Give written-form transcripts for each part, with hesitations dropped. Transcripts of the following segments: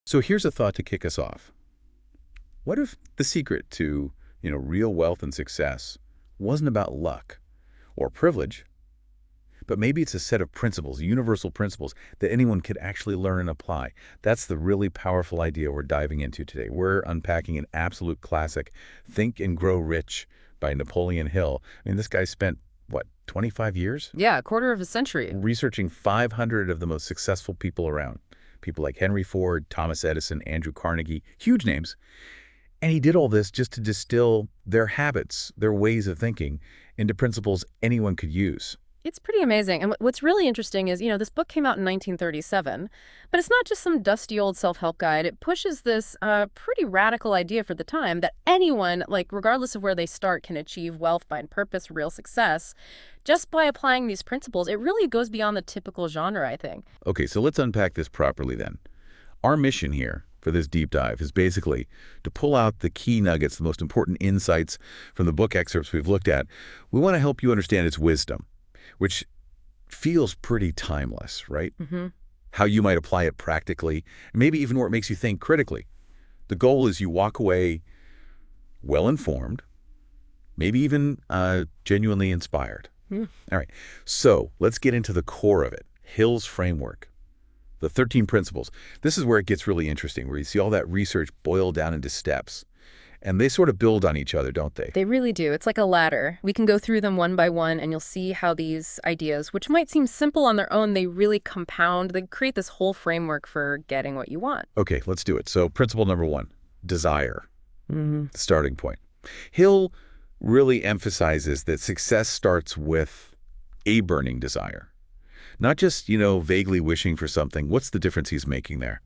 So here's a thought to kick us off. What if the secret to, real wealth and success wasn't about luck or privilege, but maybe it's a set of principles, universal principles that anyone could actually learn and apply? That's the really powerful idea we're diving into today. We're unpacking an absolute classic, Think and Grow Rich by Napoleon Hill. I mean, this guy spent, what, 25 years? Yeah, a quarter of a century. Researching 500 of the most successful people around. People like Henry Ford, Thomas Edison, Andrew Carnegie, huge names. And he did all this just to distill their habits, their ways of thinking, into principles anyone could use. It's pretty amazing. And what's really interesting is, this book came out in 1937, but it's not just some dusty old self-help guide. It pushes this pretty radical idea for the time that anyone, like regardless of where they start, can achieve wealth, find purpose, real success, just by applying these principles. It really goes beyond the typical genre, I think. Okay, so let's unpack this properly then. Our mission here for this deep dive is basically to pull out the key nuggets, the most important insights from the book excerpts we've looked at. We want to help you understand its wisdom, which feels pretty timeless, right? How you might apply it practically, maybe even where it makes you think critically. The goal is you walk away well-informed, maybe even genuinely inspired. All right, so let's get into the core of it, Hill's framework. The 13 principles. This is where it gets really interesting, where you see all that research boiled down into steps. And they sort of build on each other, don't they? They really do. It's like a ladder. We can go through them one by one, and you'll see how these ideas, which might seem simple on their own, they really compound. They create this whole framework for getting what you want. Okay, let's do it. So principle number 1, desire. The starting point. Hill really emphasizes that success starts with a burning desire. Not just, vaguely wishing for something. What's the difference he's making there?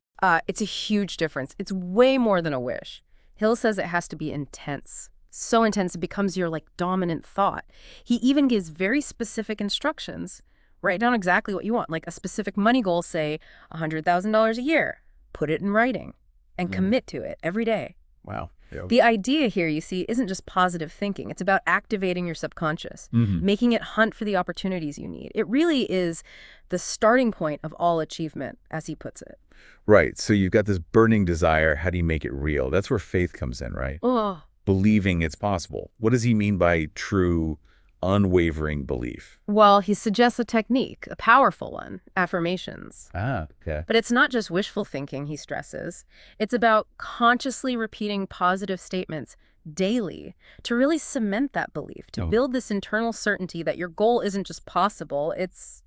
It's a huge difference. It's way more than a wish. Hill says it has to be intense. So intense it becomes your dominant thought. He even gives very specific instructions. Write down exactly what you want, like a specific money goal, say $100,000 a year. Put it in writing and commit to it every day. Wow. Yep. The idea here, you see, isn't just positive thinking. It's about activating your subconscious, making it hunt for the opportunities you need. It really is the starting point of all achievement, as he puts it. Right. So you've got this burning desire. How do you make it real? That's where faith comes in, right? Oh. Believing it's possible. What does he mean by true, unwavering belief? Well, he suggests a technique, a powerful one, affirmations. Ah, okay. But it's not just wishful thinking, he stresses. It's about consciously repeating positive statements daily to really cement that belief, to build this internal certainty that your goal isn't just possible, it's,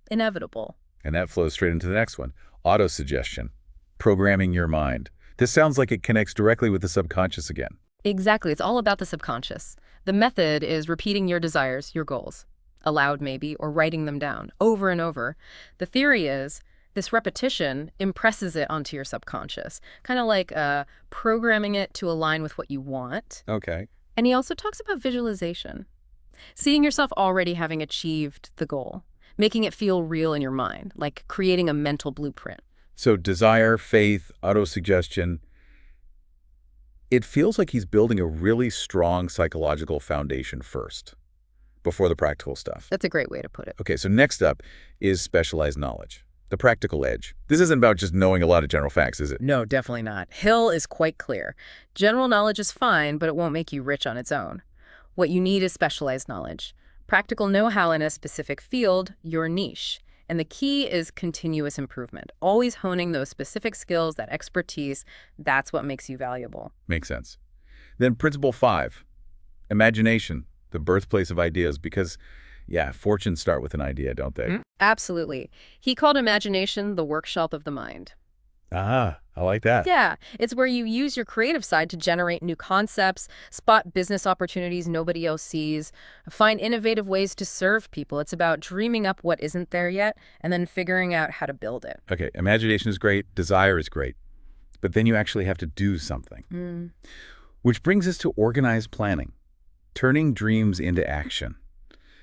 inevitable. And that flows straight into the next one, autosuggestion, programming your mind. This sounds like it connects directly with the subconscious again. Exactly. It's all about the subconscious. The method is repeating your desires, your goals, aloud maybe, or writing them down over and over. The theory is this repetition impresses it onto your subconscious, kind of like programming it to align with what you want. Okay. And he also talks about visualization, seeing yourself already having achieved the goal, making it feel real in your mind, like creating a mental blueprint. So desire, faith, autosuggestion. It feels like he's building a really strong psychological foundation first, before the practical stuff. That's a great way to put it. Okay, so next up is specialized knowledge, the practical edge. This isn't about just knowing a lot of general facts, is it? No, definitely not. Hill is quite clear. General knowledge is fine, but it won't make you rich on its own. What you need is specialized knowledge. Practical know-how in a specific field, your niche. And the key is continuous improvement, always honing those specific skills, that expertise. That's what makes you valuable. Makes sense. Then principle 5, imagination, the birthplace of ideas, because, fortunes start with an idea, don't they? Absolutely. He called imagination the workshop of the mind. Ah, I like that. Yeah, it's where you use your creative side to generate new concepts, spot business opportunities nobody else sees, find innovative ways to serve people. It's about dreaming up what isn't there yet and then figuring out how to build it. Okay, imagination is great, desire is great, but then you actually have to do something. Which brings us to organized planning, turning dreams into action.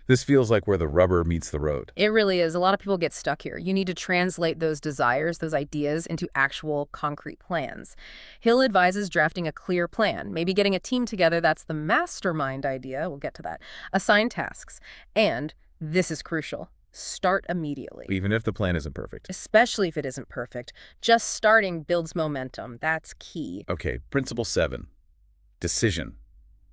This feels like where the rubber meets the road. It really is. A lot of people get stuck here. You need to translate those desires, those ideas, into actual concrete plans. Hill advises drafting a clear plan, maybe getting a team together. That's the mastermind idea. We'll get to that. Assign tasks. And, this is crucial, Start immediately. Even if the plan isn't perfect. Especially if it isn't perfect. Just starting builds momentum. That's key. Okay, principle 7, decision,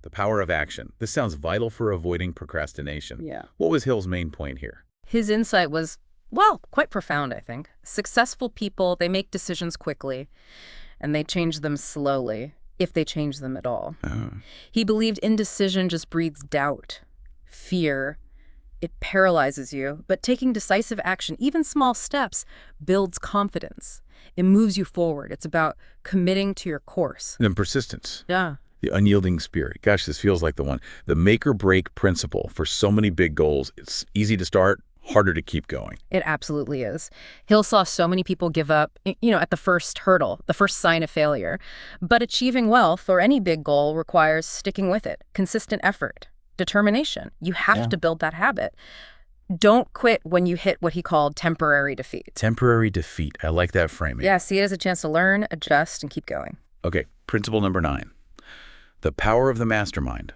the power of action. This sounds vital for avoiding procrastination. Yeah. What was Hill's main point here? His insight was, well, quite profound, I think. Successful people, they make decisions quickly, and they change them slowly, if they change them at all. He believed indecision just breeds doubt, fear. It paralyzes you, but taking decisive action, even small steps, builds confidence. It moves you forward. It's about committing to your course. And then persistence. Yeah. The unyielding spirit. Gosh, this feels like the one. The make or break principle for so many big goals. It's easy to start, harder to keep going. It absolutely is. Hill saw so many people give up, at the first hurdle, the first sign of failure. But achieving wealth or any big goal requires sticking with it, consistent effort, determination. You have to build that habit. Don't quit when you hit what he called temporary defeat. Temporary defeat. I like that framing. Yeah, see it as a chance to learn, adjust, and keep going. Okay, principle number 9. The power of the mastermind.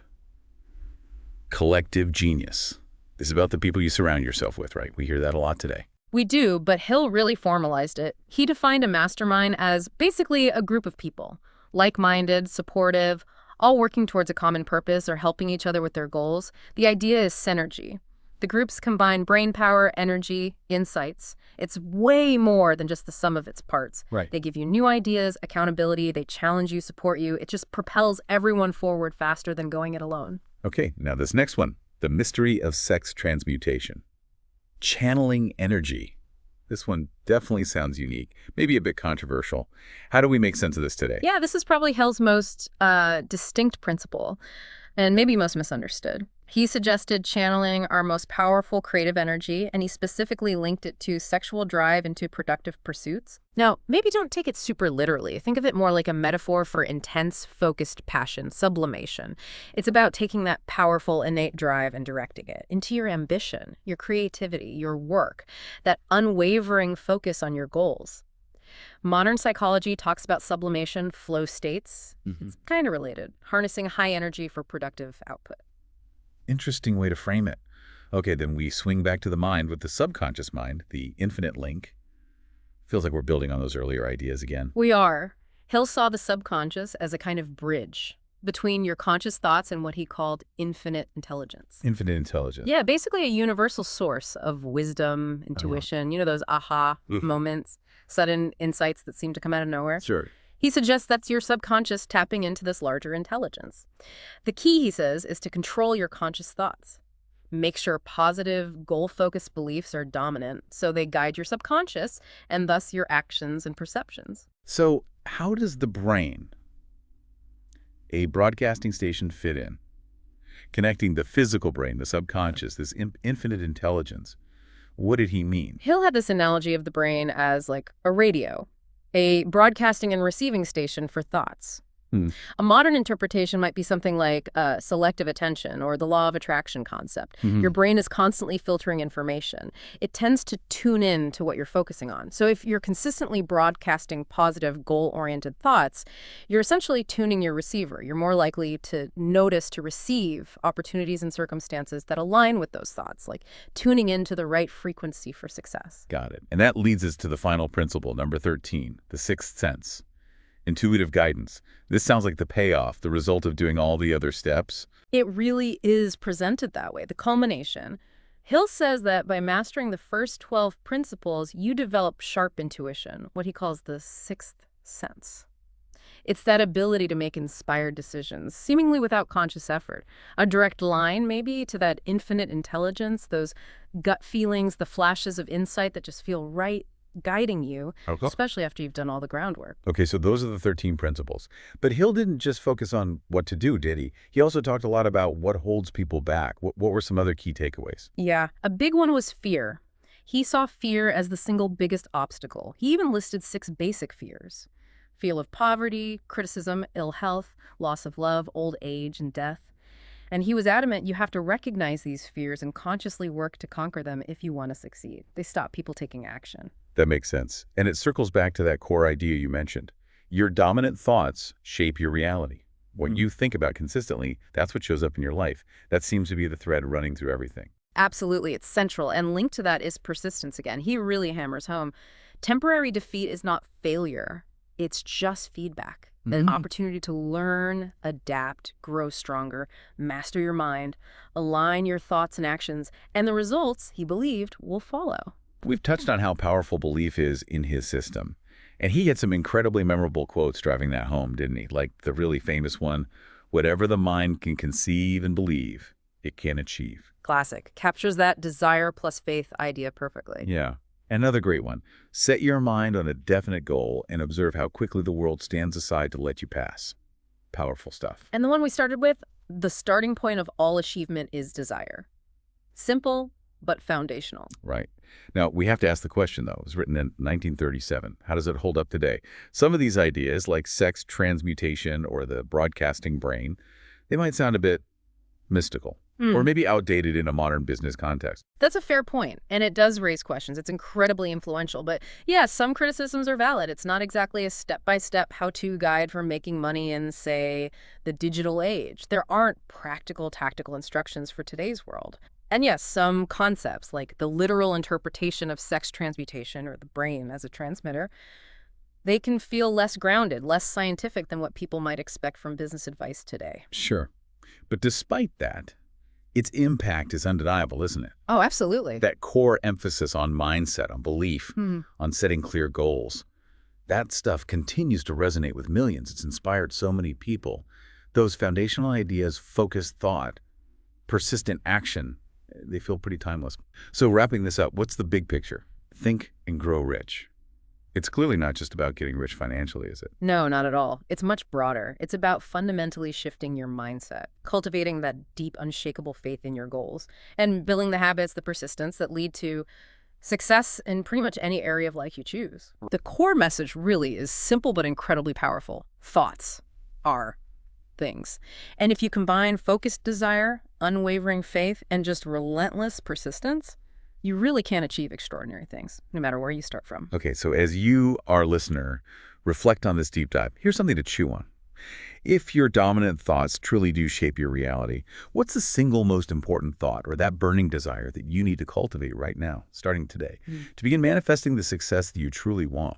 Collective genius. This is about the people you surround yourself with, right? We hear that a lot today. We do, but Hill really formalized it. He defined a mastermind as basically a group of people, like-minded, supportive, all working towards a common purpose or helping each other with their goals. The idea is synergy. The groups combine brain power, energy, insights. It's way more than just the sum of its parts. Right. They give you new ideas, accountability, they challenge you, support you. It just propels everyone forward faster than going it alone. Okay, now this next one, the mystery of sex transmutation. Channeling energy. This one definitely sounds unique, maybe a bit controversial. How do we make sense of this today? Yeah, this is probably Hill's most distinct principle, and maybe most misunderstood. He suggested channeling our most powerful creative energy, and he specifically linked it to sexual drive and to productive pursuits. Now, maybe don't take it super literally. Think of it more like a metaphor for intense, focused passion, sublimation. It's about taking that powerful, innate drive and directing it into your ambition, your creativity, your work, that unwavering focus on your goals. Modern psychology talks about sublimation, flow states. It's kind of related, harnessing high energy for productive output. Interesting way to frame it. Okay, then we swing back to the mind with the subconscious mind, the infinite link. Feels like we're building on those earlier ideas again. We are. Hill saw the subconscious as a kind of bridge between your conscious thoughts and what he called infinite intelligence. Infinite intelligence. Yeah, basically a universal source of wisdom, intuition, those aha moments, sudden insights that seem to come out of nowhere. Sure. He suggests that's your subconscious tapping into this larger intelligence. The key, he says, is to control your conscious thoughts. Make sure positive, goal-focused beliefs are dominant so they guide your subconscious and thus your actions and perceptions. So how does the brain, a broadcasting station, fit in? Connecting the physical brain, the subconscious, this infinite intelligence. What did he mean? Hill had this analogy of the brain as like a radio, a broadcasting and receiving station for thoughts. A modern interpretation might be something like selective attention or the law of attraction concept. Your brain is constantly filtering information. It tends to tune in to what you're focusing on. So if you're consistently broadcasting positive, goal-oriented thoughts, you're essentially tuning your receiver. You're more likely to notice, to receive opportunities and circumstances that align with those thoughts, like tuning into the right frequency for success. Got it. And that leads us to the final principle, number 13, the sixth sense. Intuitive guidance. This sounds like the payoff, the result of doing all the other steps. It really is presented that way, the culmination. Hill says that by mastering the first 12 principles, you develop sharp intuition, what he calls the sixth sense. It's that ability to make inspired decisions, seemingly without conscious effort. A direct line, maybe, to that infinite intelligence, those gut feelings, the flashes of insight that just feel right, guiding you, especially after you've done all the groundwork. Okay, so those are the 13 principles. But Hill didn't just focus on what to do, did he? He also talked a lot about what holds people back. What were some other key takeaways? Yeah, a big one was fear. He saw fear as the single biggest obstacle. He even listed 6 basic fears: fear of poverty, criticism, ill health, loss of love, old age, and death. And he was adamant you have to recognize these fears and consciously work to conquer them if you want to succeed. They stop people taking action. That makes sense. And it circles back to that core idea you mentioned. Your dominant thoughts shape your reality. What you think about consistently, that's what shows up in your life. That seems to be the thread running through everything. Absolutely. It's central. And linked to that is persistence again. He really hammers home. Temporary defeat is not failure. It's just feedback. An opportunity to learn, adapt, grow stronger, master your mind, align your thoughts and actions, and the results, he believed, will follow. We've touched on how powerful belief is in his system. And he had some incredibly memorable quotes driving that home, didn't he? Like the really famous one, whatever the mind can conceive and believe, it can achieve. Classic. Captures that desire plus faith idea perfectly. Yeah. Another great one. Set your mind on a definite goal and observe how quickly the world stands aside to let you pass. Powerful stuff. And the one we started with, the starting point of all achievement is desire. Simple, but foundational. Right. Now, we have to ask the question, though. It was written in 1937. How does it hold up today? Some of these ideas, like sex transmutation or the broadcasting brain, they might sound a bit mystical or maybe outdated in a modern business context. That's a fair point, and it does raise questions. It's incredibly influential, but yeah, some criticisms are valid. It's not exactly a step-by-step how-to guide for making money in, say, the digital age. There aren't practical, tactical instructions for today's world. And yes, some concepts, like the literal interpretation of sex transmutation or the brain as a transmitter, they can feel less grounded, less scientific than what people might expect from business advice today. Sure. But despite that, its impact is undeniable, isn't it? Oh, absolutely. That core emphasis on mindset, on belief, on setting clear goals, that stuff continues to resonate with millions. It's inspired so many people. Those foundational ideas, focused thought, persistent action, they feel pretty timeless. So wrapping this up, what's the big picture? Think and grow rich. It's clearly not just about getting rich financially, is it? No, not at all. It's much broader. It's about fundamentally shifting your mindset, cultivating that deep, unshakable faith in your goals, and building the habits, the persistence that lead to success in pretty much any area of life you choose. The core message really is simple but incredibly powerful. Thoughts are things. And if you combine focused desire, unwavering faith, and just relentless persistence, you really can achieve extraordinary things, no matter where you start from. Okay, so as you, our listener, reflect on this deep dive, here's something to chew on. If your dominant thoughts truly do shape your reality, what's the single most important thought or that burning desire that you need to cultivate right now, starting today, to begin manifesting the success that you truly want?